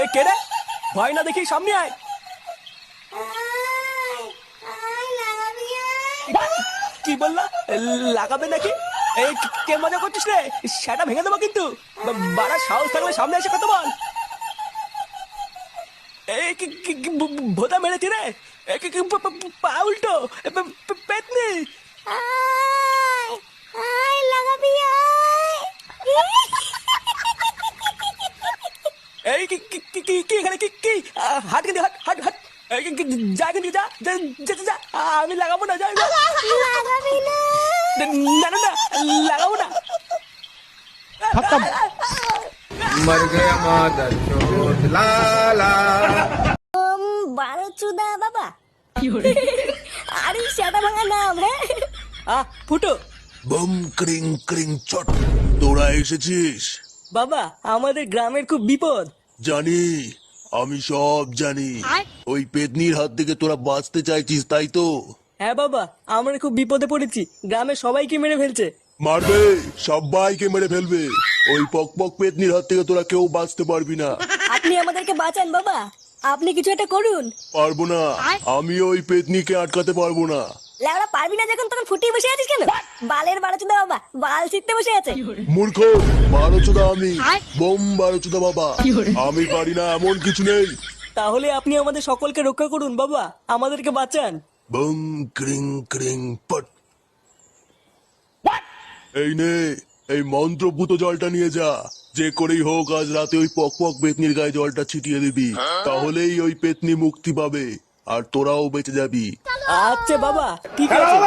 এ কে রে? ভয় না দেখি সামনে আয়। কি বললা? লাগাবে নাকি? এই কে মজা করছিস রে? সেটা ভেঙে দেবো কিন্তু। বাড়া সাহস থাকলে সামনে এসে কথা বল। এই ভোদা মেরেছি রে। পা উল্টো পেতনি। এই কি এখানে কি হাট কিন্তু হাট হাট হাট। এই যা কিন্তু যা যা যা যা, আমি লাগাবো না, যাই না না না, লাগাবো না। खत्म। मर गया मादर चोट लाला। বারো চুদা বাবা। আরে সেটা ভাঙা নাম। হ্যাঁ ফুটো। বম ক্রিং ক্রিং চট, তোরা এসেছিস? বাবা আমাদের গ্রামের খুব বিপদ। জানি, আমি সব জানি। ওই পেতনির হাত থেকে তোরা বাঁচতে চাইছিস, তাই তো? হ্যাঁ বাবা, আমরা খুব বিপদে পড়েছি, গ্রামের সবাইকে মেরে ফেলছে। মারবে, সবাইকে মেরে ফেলবে। ওই পক পক পেতনির হাত থেকে তোরা কেউ বাঁচতে পারবি না। আপনি আমাদেরকে বাঁচান বাবা, আপনি কিছু একটা করুন। পারবো না, আমি ওই পেতনিকে আটকাতে পারবো না। লেওড়া পারবি না যখন তখন ফুটিয়ে বসে আছিস কেন? বালের বারো চুদা বাবা বাল ছিটতে বসে আছে। মূর্খ, বারোচোদা আমি, বোম বারোচোদা বাবা। আমি পারি না এমন কিছু নেই। তাহলে আপনি আমাদের সকলকে রক্ষা করুন বাবা, আমাদেরকে বাঁচান। বম ক্রিং ক্রিং পট। এই নে, এই মন্ত্রপুত জলটা নিয়ে যা। যে করেই হোক আজ রাতে ওই পক পক পেতনির গায়ে জলটা ছিটিয়ে দিবি, তাহলেই ওই পেতনি মুক্তি পাবে আর তোরাও বেঁচে যাবি। আচ্ছা বাবা, ঠিক আছে।